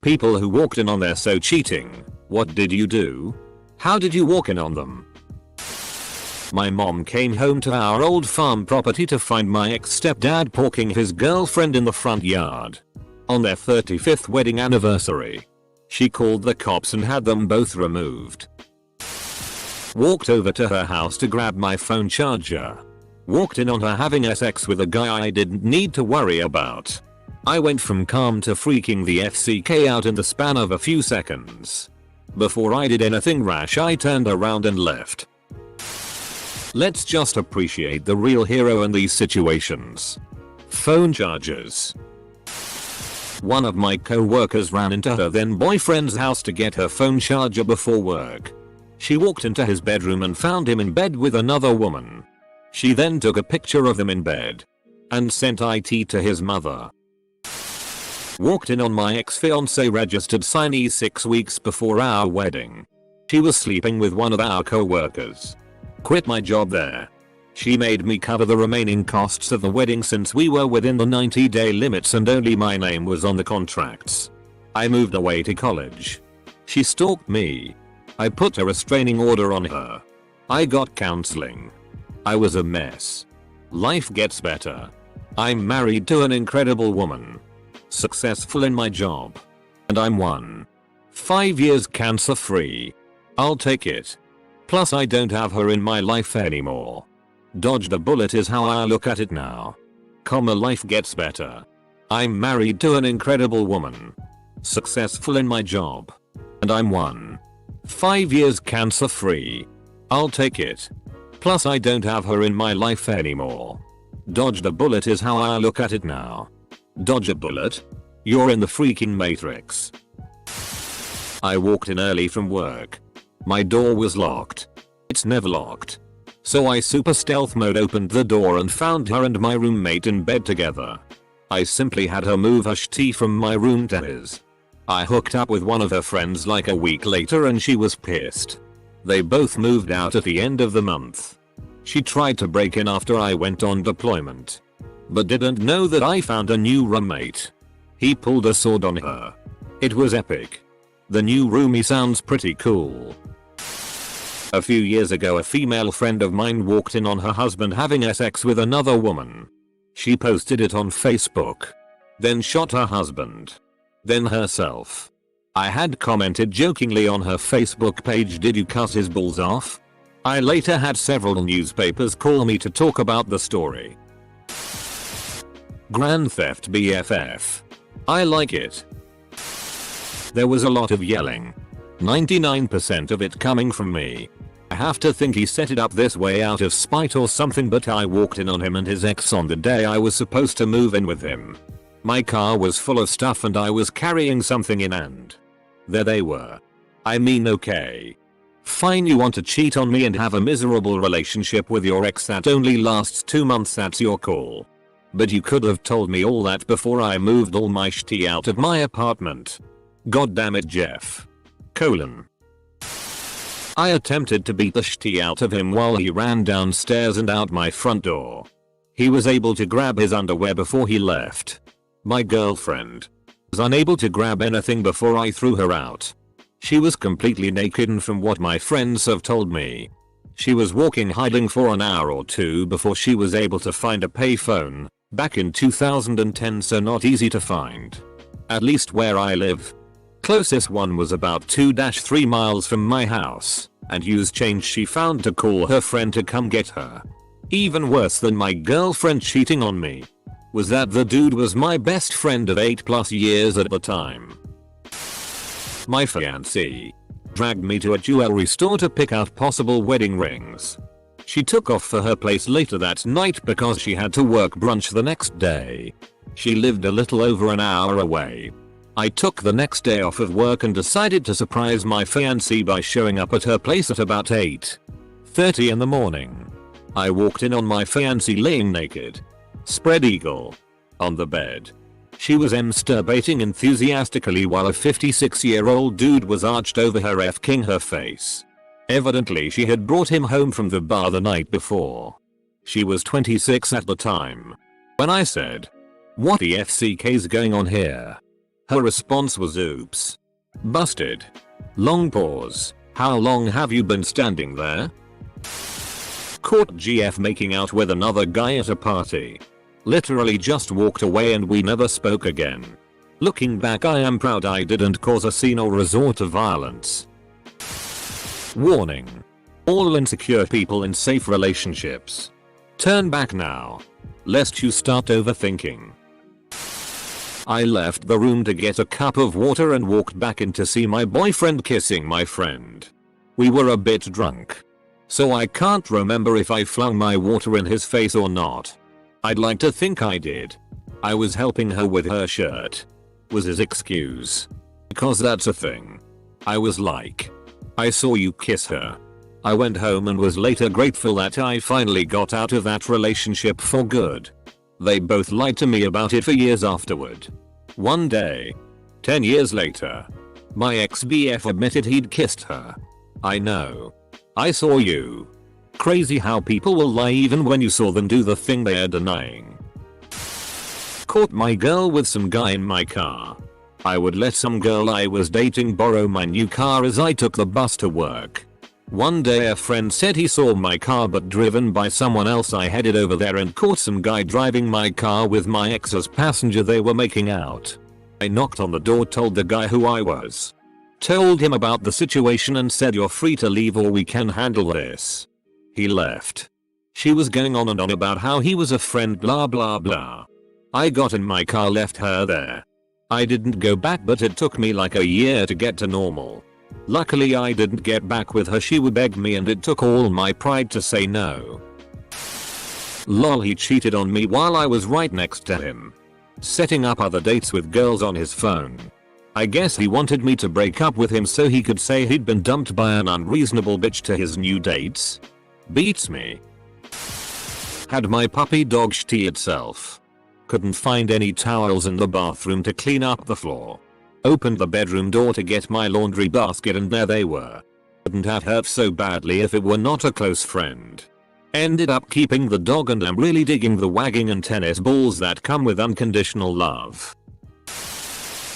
People who walked in on their so cheating. What did you do? How did you walk in on them? My mom came home to our old farm property to find my ex-stepdad porking his girlfriend in the front yard. On their 35th wedding anniversary. She called the cops and had them both removed. Walked over to her house to grab my phone charger. Walked in on her having sex with a guy I didn't need to worry about. I went from calm to freaking the FCK out in the span of a few seconds. Before I did anything rash, I turned around and left. Let's just appreciate the real hero in these situations. Phone chargers. One of my co-workers ran into her then boyfriend's house to get her phone charger before work. She walked into his bedroom and found him in bed with another woman. She then took a picture of them in bed and sent it to his mother. Walked in on my ex-fiancée registered signee 6 weeks before our wedding. She was sleeping with one of our co-workers. Quit my job there. She made me cover the remaining costs of the wedding since we were within the 90-day limits and only my name was on the contracts. I moved away to college. She stalked me. I put a restraining order on her. I got counseling. I was a mess. Life gets better. I'm married to an incredible woman. Successful in my job. And I'm 5 years cancer free. I'll take it. Plus I don't have her in my life anymore. Dodged a bullet is how I look at it now. Life gets better. I'm married to an incredible woman. Successful in my job. And I'm 5 years cancer free. I'll take it. Plus I don't have her in my life anymore. Dodged a bullet is how I look at it now. Dodge a bullet? You're in the freaking Matrix. I walked in early from work. My door was locked. It's never locked. So I super stealth mode opened the door and found her and my roommate in bed together. I simply had her move her tea from my room to his. I hooked up with one of her friends like a week later and she was pissed. They both moved out at the end of the month. She tried to break in after I went on deployment. But didn't know that I found a new roommate. He pulled a sword on her. It was epic. The new roomie sounds pretty cool. A few years ago a female friend of mine walked in on her husband having sex with another woman. She posted it on Facebook. Then shot her husband. Then herself. I had commented jokingly on her Facebook page, "Did you cut his balls off?" I later had several newspapers call me to talk about the story. Grand Theft BFF. I like it. There was a lot of yelling. 99% of it coming from me. I have to think he set it up this way out of spite or something, but I walked in on him and his ex on the day I was supposed to move in with him. My car was full of stuff and I was carrying something in and there they were. I mean, okay. Fine, you want to cheat on me and have a miserable relationship with your ex that only lasts 2 months, that's your call. But you could have told me all that before I moved all my shit out of my apartment. God damn it, Jeff. I attempted to beat the shit out of him while he ran downstairs and out my front door. He was able to grab his underwear before he left. My girlfriend was unable to grab anything before I threw her out. She was completely naked, and from what my friends have told me, she was walking hiding for an hour or two before she was able to find a payphone. Back in 2010, so not easy to find. At least where I live. Closest one was about 2-3 miles from my house, and used change she found to call her friend to come get her. Even worse than my girlfriend cheating on me was that the dude was my best friend of 8+ years at the time. My fiancée dragged me to a jewelry store to pick out possible wedding rings. She took off for her place later that night because she had to work brunch the next day. She lived a little over an hour away. I took the next day off of work and decided to surprise my fiancée by showing up at her place at about 8:30 in the morning. I walked in on my fiancée laying naked, spread eagle, on the bed. She was masturbating enthusiastically while a 56-year-old dude was arched over her f-king her face. Evidently she had brought him home from the bar the night before. She was 26 at the time. When I said, "What the FCK's going on here?" Her response was oops. Busted. Long pause. How long have you been standing there? Caught GF making out with another guy at a party. Literally just walked away and we never spoke again. Looking back, I am proud I didn't cause a scene or resort to violence. Warning. All insecure people in safe relationships. Turn back now, lest you start overthinking. I left the room to get a cup of water and walked back in to see my boyfriend kissing my friend. We were a bit drunk, so I can't remember if I flung my water in his face or not. I'd like to think I did. I was helping her with her shirt, was his excuse. Because that's a thing. I was like, I saw you kiss her. I went home and was later grateful that I finally got out of that relationship for good. They both lied to me about it for years afterward. One day, 10 years later, my ex-BF admitted he'd kissed her. I know. I saw you. Crazy how people will lie even when you saw them do the thing they are denying. Caught my girl with some guy in my car. I would let some girl I was dating borrow my new car as I took the bus to work. One day a friend said he saw my car but driven by someone else. I headed over there and caught some guy driving my car with my ex as passenger. They were making out. I knocked on the door, told the guy who I was. Told him about the situation and said you're free to leave or we can handle this. He left. She was going on and on about how he was a friend, blah blah blah. I got in my car, left her there. I didn't go back, but it took me like a year to get to normal. Luckily I didn't get back with her. She would beg me and it took all my pride to say no. Lol, he cheated on me while I was right next to him. Setting up other dates with girls on his phone. I guess he wanted me to break up with him so he could say he'd been dumped by an unreasonable bitch to his new dates. Beats me. Had my puppy dog shitty itself. Couldn't find any towels in the bathroom to clean up the floor. Opened the bedroom door to get my laundry basket and there they were. Couldn't have hurt so badly if it were not a close friend. Ended up keeping the dog and I'm really digging the wagging and tennis balls that come with unconditional love.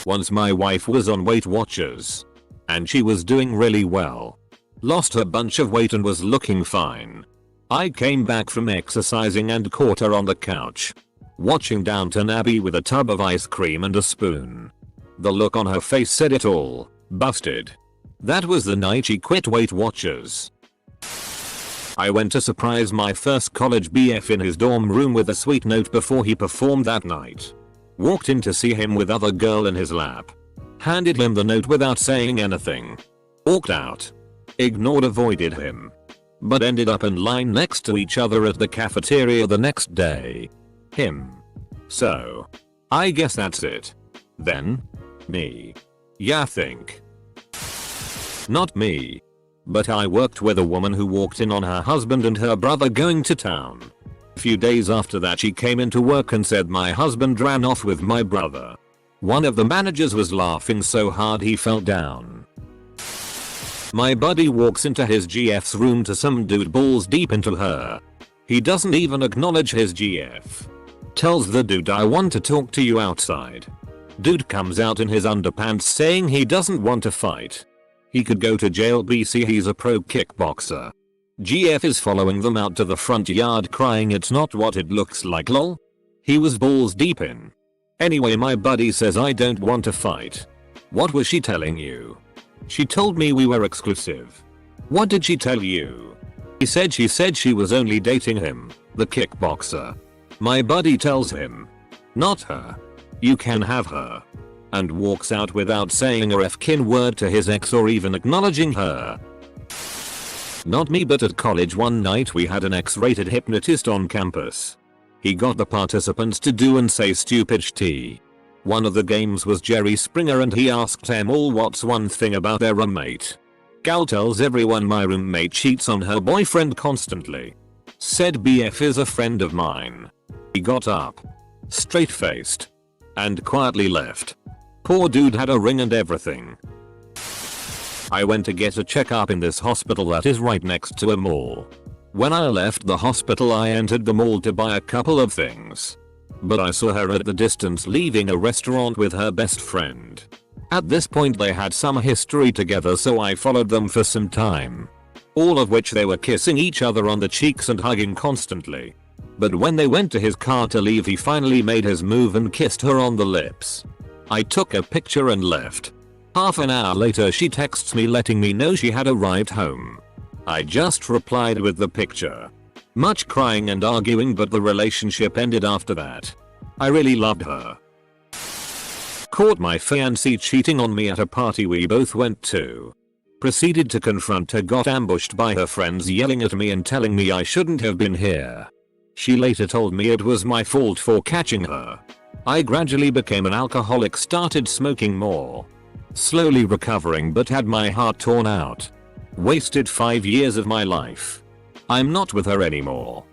Once my wife was on Weight Watchers. And she was doing really well. Lost a bunch of weight and was looking fine. I came back from exercising and caught her on the couch. Watching Downton Abbey with a tub of ice cream and a spoon. The look on her face said it all. Busted. That was the night she quit Weight Watchers. I went to surprise my first college BF in his dorm room with a sweet note before he performed that night. Walked in to see him with other girl in his lap. Handed him the note without saying anything. Walked out. Ignored, avoided him. But ended up in line next to each other at the cafeteria the next day. Him. So. I guess that's it. Then. Me. Yeah, think. Not me. But I worked with a woman who walked in on her husband and her brother going to town. A few days after that she came into work and said my husband ran off with my brother. One of the managers was laughing so hard he fell down. My buddy walks into his GF's room to some dude balls deep into her. He doesn't even acknowledge his GF. Tells the dude I want to talk to you outside. Dude comes out in his underpants saying he doesn't want to fight. He could go to jail, BC he's a pro kickboxer. GF is following them out to the front yard crying it's not what it looks like, lol. He was balls deep in. Anyway, my buddy says I don't want to fight. What was she telling you? She told me we were exclusive. What did she tell you? He said she was only dating him, the kickboxer. My buddy tells him, not her. You can have her. And walks out without saying a f-kin word to his ex or even acknowledging her. Not me, but at college one night we had an X-rated hypnotist on campus. He got the participants to do and say stupid shit. One of the games was Jerry Springer and he asked them all what's one thing about their roommate. Gal tells everyone my roommate cheats on her boyfriend constantly. Said BF is a friend of mine. He got up, straight-faced, and quietly left. Poor dude had a ring and everything. I went to get a checkup in this hospital that is right next to a mall. When I left the hospital I entered the mall to buy a couple of things. But I saw her at the distance leaving a restaurant with her best friend. At this point they had some history together, so I followed them for some time. All of which they were kissing each other on the cheeks and hugging constantly. But when they went to his car to leave, he finally made his move and kissed her on the lips. I took a picture and left. Half an hour later she texts me letting me know she had arrived home. I just replied with the picture. Much crying and arguing, but the relationship ended after that. I really loved her. Caught my fiancée cheating on me at a party we both went to. Proceeded to confront her, got ambushed by her friends yelling at me and telling me I shouldn't have been here. She later told me it was my fault for catching her. I gradually became an alcoholic, started smoking more. Slowly recovering, but had my heart torn out. Wasted 5 years of my life. I'm not with her anymore.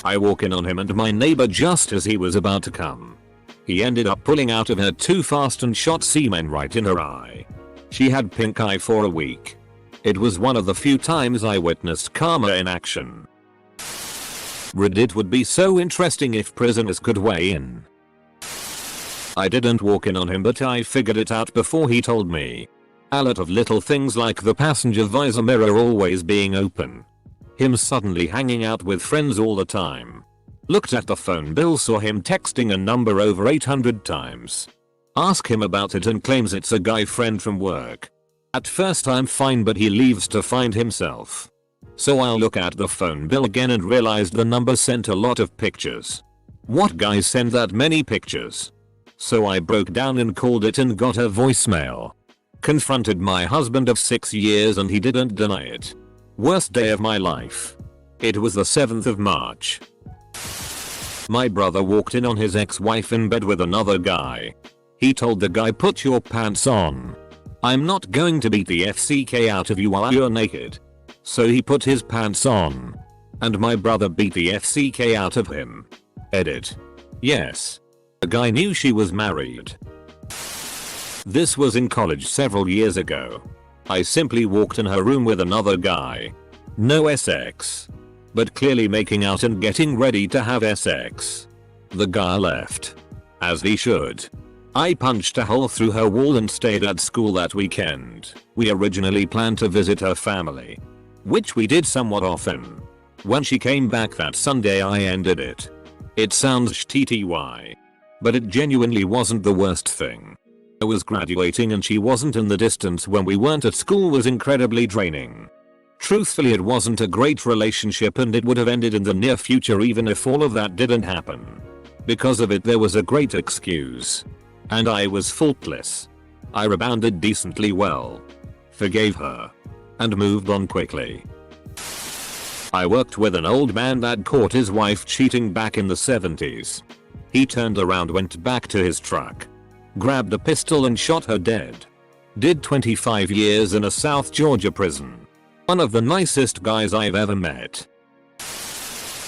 I walk in on him and my neighbor just as he was about to come. He ended up pulling out of her too fast and shot semen right in her eye. She had pink eye for a week. It was one of the few times I witnessed karma in action. Reddit would be so interesting if prisoners could weigh in. I didn't walk in on him, but I figured it out before he told me. A lot of little things like the passenger visor mirror always being open. Him suddenly hanging out with friends all the time. Looked at the phone bill, saw him texting a number over 800 times. Ask him about it and claims it's a guy friend from work. At first I'm fine, but he leaves to find himself. So I'll look at the phone bill again and realized the number sent a lot of pictures. What guy sent that many pictures? So I broke down and called it and got a voicemail. Confronted my husband of 6 years and he didn't deny it. Worst day of my life. It was the 7th of March. My brother walked in on his ex-wife in bed with another guy. He told the guy, "Put your pants on. I'm not going to beat the FCK out of you while you're naked." So he put his pants on. And my brother beat the FCK out of him. Edit. Yes. The guy knew she was married. This was in college several years ago. I simply walked in her room with another guy. No sex. But clearly making out and getting ready to have sex. The guy left. As he should. I punched a hole through her wall and stayed at school that weekend. We originally planned to visit her family, which we did somewhat often. When she came back that Sunday I ended it. It sounds shitty, but it genuinely wasn't the worst thing. I was graduating and she wasn't in the distance when we weren't at school was incredibly draining. Truthfully, it wasn't a great relationship and it would have ended in the near future even if all of that didn't happen. Because of it there was a great excuse. And I was faultless. I rebounded decently well. Forgave her. And moved on quickly. I worked with an old man that caught his wife cheating back in the 70s. He turned around, went back to his truck, grabbed a pistol and shot her dead. Did 25 years in a South Georgia prison. One of the nicest guys I've ever met.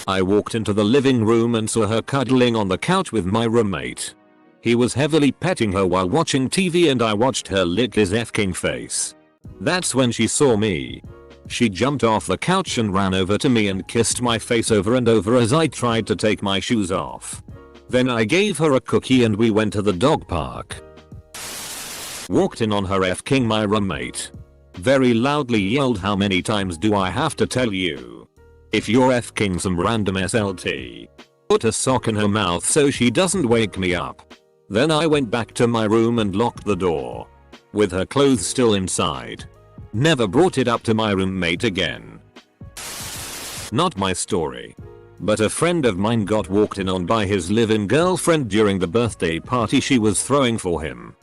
I walked into the living room and saw her cuddling on the couch with my roommate. He was heavily petting her while watching TV and I watched her lick his f-king face. That's when she saw me. She jumped off the couch and ran over to me and kissed my face over and over as I tried to take my shoes off. Then I gave her a cookie and we went to the dog park. Walked in on her f-king my roommate. Very loudly yelled, "How many times do I have to tell you? If you're f-king some random SLT." Put a sock in her mouth so she doesn't wake me up. Then I went back to my room and locked the door. With her clothes still inside. Never brought it up to my roommate again. Not my story. But a friend of mine got walked in on by his live-in girlfriend during the birthday party she was throwing for him.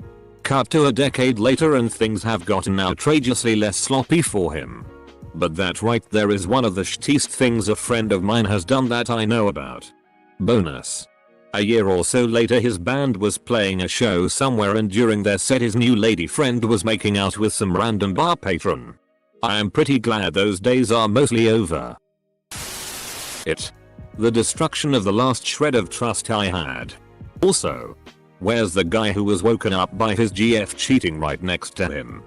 Cut to a decade later and things have gotten outrageously less sloppy for him. But that right there is one of the shittiest things a friend of mine has done that I know about. Bonus. A year or so later his band was playing a show somewhere and during their set his new lady friend was making out with some random bar patron. I am pretty glad those days are mostly over. The destruction of the last shred of trust I had. Also, where's the guy who was woken up by his GF cheating right next to him?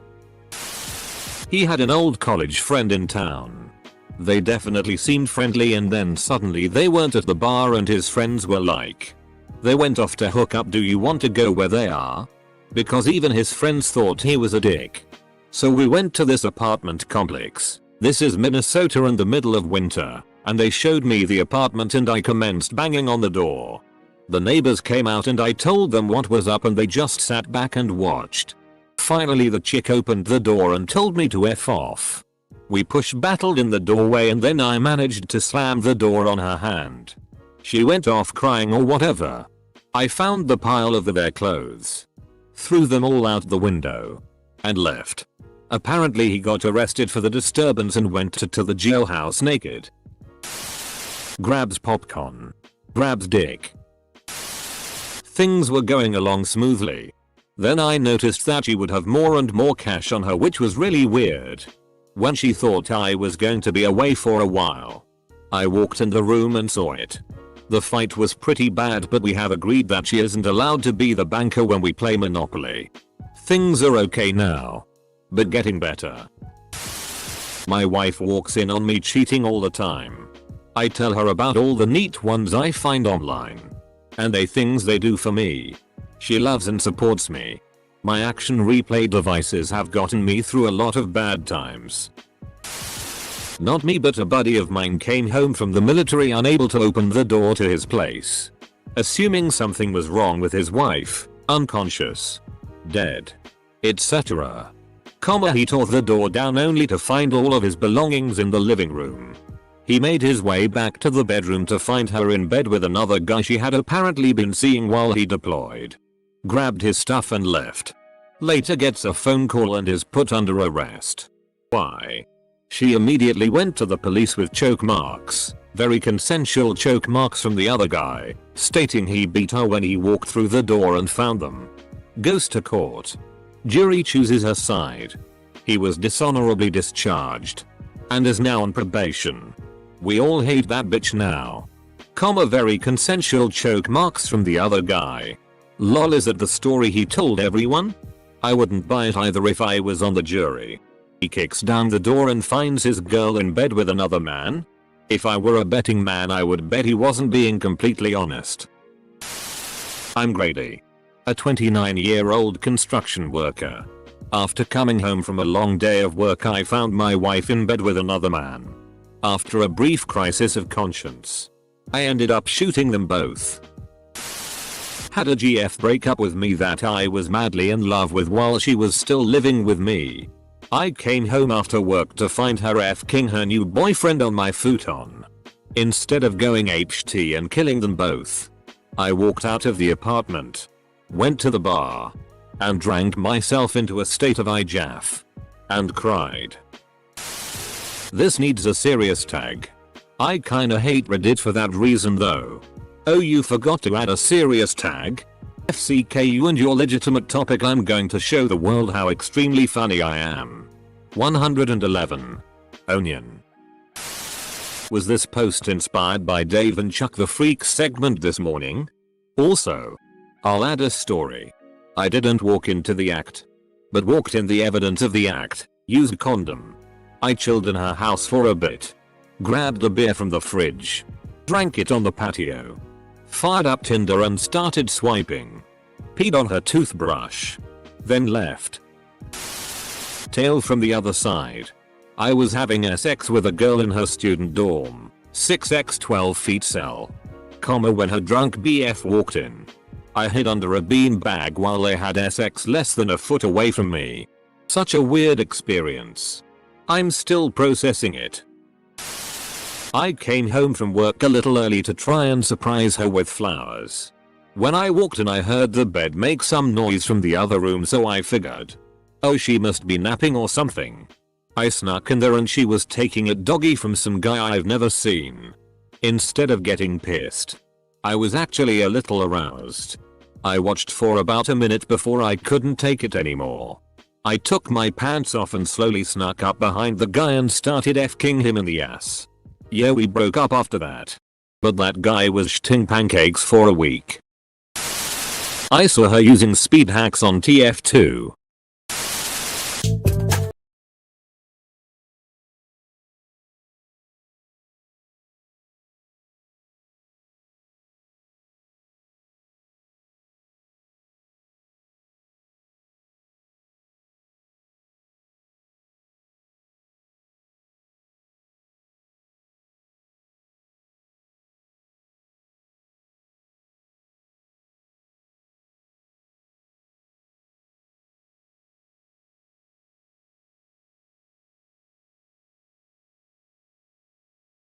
He had an old college friend in town. They definitely seemed friendly, and then suddenly they weren't at the bar and his friends were like, they went off to hook up. Do you want to go where they are? Because even his friends thought he was a dick. So we went to this apartment complex. This is Minnesota in the middle of winter, and they showed me the apartment and I commenced banging on the door. The neighbors came out and I told them what was up and they just sat back and watched. Finally the chick opened the door and told me to F off. We push battled in the doorway and then I managed to slam the door on her hand. She went off crying or whatever. I found the pile of their clothes, threw them all out the window, and left. Apparently he got arrested for the disturbance and went to the jailhouse naked. Grabs popcorn. Grabs dick. Things were going along smoothly. Then I noticed that she would have more and more cash on her, which was really weird. When she thought I was going to be away for a while, I walked in the room and saw it. The fight was pretty bad, but we have agreed that she isn't allowed to be the banker when we play Monopoly. Things are okay now, but getting better. My wife walks in on me cheating all the time. I tell her about all the neat ones I find online, and the things they do for me. She loves and supports me. My action replay devices have gotten me through a lot of bad times. Not me, but a buddy of mine came home from the military unable to open the door to his place. Assuming something was wrong with his wife, unconscious, dead, etc. He tore the door down only to find all of his belongings in the living room. He made his way back to the bedroom to find her in bed with another guy she had apparently been seeing while he deployed. Grabbed his stuff and left. Later gets a phone call and is put under arrest. Why? She immediately went to the police with choke marks, very consensual choke marks from the other guy, stating he beat her when he walked through the door and found them. Goes to court. Jury chooses her side. He was dishonorably discharged and is now on probation. We all hate that bitch now. Very consensual choke marks from the other guy. Lol, is it the story he told everyone? I wouldn't buy it either if I was on the jury. He kicks down the door and finds his girl in bed with another man? If I were a betting man, I would bet he wasn't being completely honest. I'm Grady, a 29-year-old construction worker. After coming home from a long day of work, I found my wife in bed with another man. After a brief crisis of conscience, I ended up shooting them both. Had a GF break up with me that I was madly in love with while she was still living with me. I came home after work to find her F-king her new boyfriend on my futon. Instead of going HT and killing them both, I walked out of the apartment, went to the bar, and drank myself into a state of IJAF, and cried. This needs a serious tag. I kinda hate Reddit for that reason though. Oh, you forgot to add a serious tag? FCKU and your legitimate topic. I'm going to show the world how extremely funny I am. 111. Onion. Was this post inspired by Dave and Chuck the Freak segment this morning? Also, I'll add a story. I didn't walk into the act, but walked in the evidence of the act, used condom. I chilled in her house for a bit, grabbed a beer from the fridge, drank it on the patio, fired up Tinder and started swiping, peed on her toothbrush, then left. Tale from the other side. I was having sex with a girl in her student dorm, 6x 12 feet cell. When her drunk BF walked in, I hid under a beanbag while they had sex less than a foot away from me. Such a weird experience. I'm still processing it. I came home from work a little early to try and surprise her with flowers. When I walked in, I heard the bed make some noise from the other room, so I figured, oh, she must be napping or something. I snuck in there and she was taking a doggy from some guy I've never seen. Instead of getting pissed, I was actually a little aroused. I watched for about a minute before I couldn't take it anymore. I took my pants off and slowly snuck up behind the guy and started F-king him in the ass. Yeah, we broke up after that. But that guy was shitting pancakes for a week. I saw her using speed hacks on TF2.